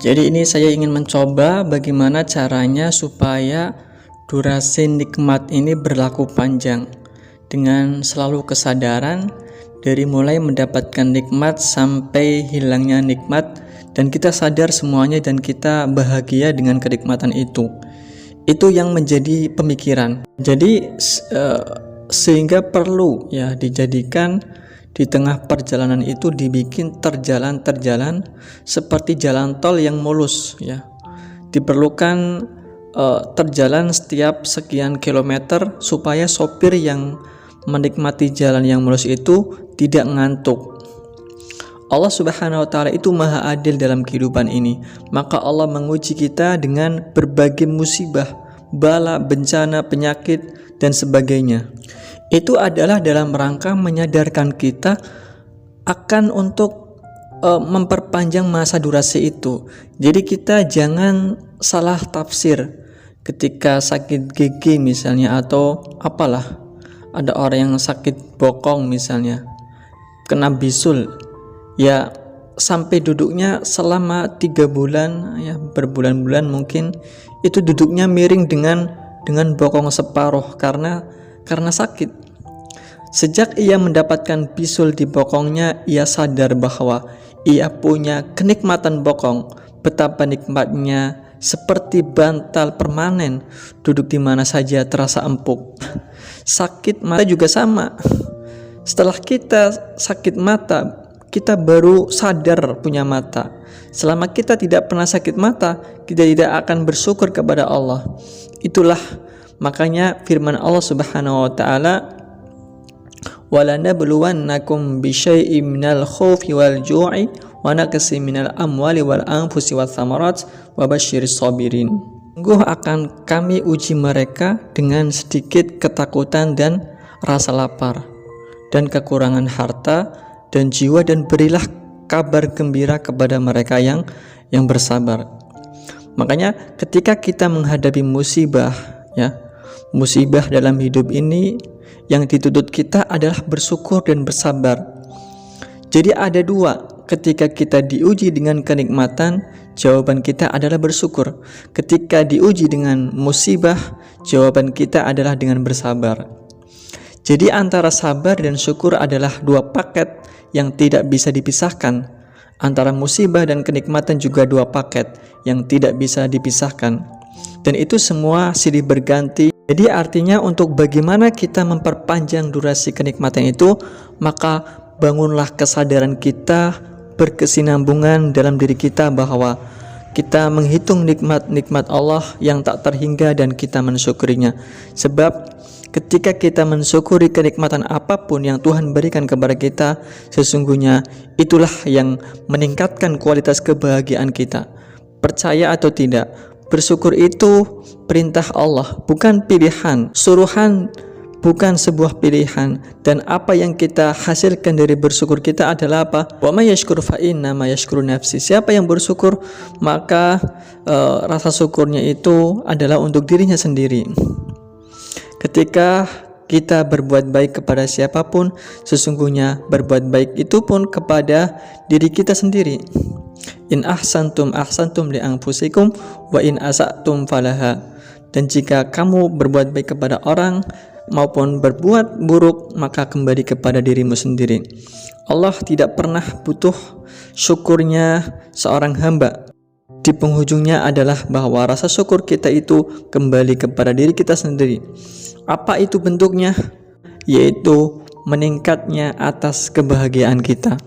Jadi ini saya ingin mencoba bagaimana caranya supaya durasi nikmat ini berlaku panjang dengan selalu kesadaran dari mulai mendapatkan nikmat sampai hilangnya nikmat, dan kita sadar semuanya dan kita bahagia dengan kenikmatan itu. Itu yang menjadi pemikiran. Jadi sehingga perlu ya dijadikan di tengah perjalanan itu dibikin terjalan seperti jalan tol yang mulus ya. Diperlukan terjalan setiap sekian kilometer supaya sopir yang menikmati jalan yang mulus itu tidak ngantuk. Allah Subhanahu wa taala itu maha adil dalam kehidupan ini. Maka Allah menguji kita dengan berbagai musibah, bala, bencana, penyakit dan sebagainya. Itu adalah dalam rangka menyadarkan kita akan untuk memperpanjang masa durasi itu. Jadi kita jangan salah tafsir ketika sakit gigi misalnya, atau apalah, ada orang yang sakit bokong misalnya, kena bisul ya, sampai duduknya selama 3 bulan ya, berbulan-bulan mungkin itu duduknya miring dengan bokong separuh karena sakit. Sejak ia mendapatkan bisul di bokongnya, ia sadar bahwa ia punya kenikmatan bokong, betapa nikmatnya, seperti bantal permanen, duduk di mana saja terasa empuk. Sakit mata juga sama. Setelah kita sakit mata, kita baru sadar punya mata. Selama kita tidak pernah sakit mata, kita tidak akan bersyukur kepada Allah. Itulah makanya firman Allah Subhanahu wa taala, وَلَنَبْلُوَنَّكُمْ بِشَيْءٍ مِنَ الْخَوْفِ وَالْجُوعِ وَنَقْصٍ مِنَ الْأَمْوَالِ وَالْأَنْفُسِ وَالثَّمَرَاتِ وَبَشِّرِ الصَّابِرِينَ. Sungguh akan kami uji mereka dengan sedikit ketakutan dan rasa lapar dan kekurangan harta dan jiwa, dan berilah kabar gembira kepada mereka yang bersabar. Makanya ketika kita menghadapi musibah ya, musibah dalam hidup ini, yang dituntut kita adalah bersyukur dan bersabar. Jadi ada dua, ketika kita diuji dengan kenikmatan, jawaban kita adalah bersyukur. Ketika diuji dengan musibah, jawaban kita adalah dengan bersabar. Jadi antara sabar dan syukur adalah dua paket yang tidak bisa dipisahkan. Antara musibah dan kenikmatan juga dua paket yang tidak bisa dipisahkan. Dan itu semua silih berganti. Jadi artinya untuk bagaimana kita memperpanjang durasi kenikmatan itu, maka bangunlah kesadaran kita berkesinambungan dalam diri kita bahwa kita menghitung nikmat-nikmat Allah yang tak terhingga dan kita mensyukurinya. Sebab ketika kita mensyukuri kenikmatan apapun yang Tuhan berikan kepada kita, sesungguhnya itulah yang meningkatkan kualitas kebahagiaan kita. Percaya atau tidak, bersyukur itu perintah Allah, bukan pilihan. Suruhan bukan sebuah pilihan. Dan apa yang kita hasilkan dari bersyukur kita adalah apa? Wa may yashkur fa inna ma yashkuru nafsi. Siapa yang bersyukur, maka rasa syukurnya itu adalah untuk dirinya sendiri. Ketika kita berbuat baik kepada siapapun, sesungguhnya berbuat baik itu pun kepada diri kita sendiri. In ahsantum ahsantum li anfusikum wa in asa'tum falaha. Dan jika kamu berbuat baik kepada orang maupun berbuat buruk, maka kembali kepada dirimu sendiri. Allah tidak pernah butuh syukurnya seorang hamba. Di penghujungnya adalah bahwa rasa syukur kita itu kembali kepada diri kita sendiri. Apa itu bentuknya? Yaitu meningkatnya atas kebahagiaan kita.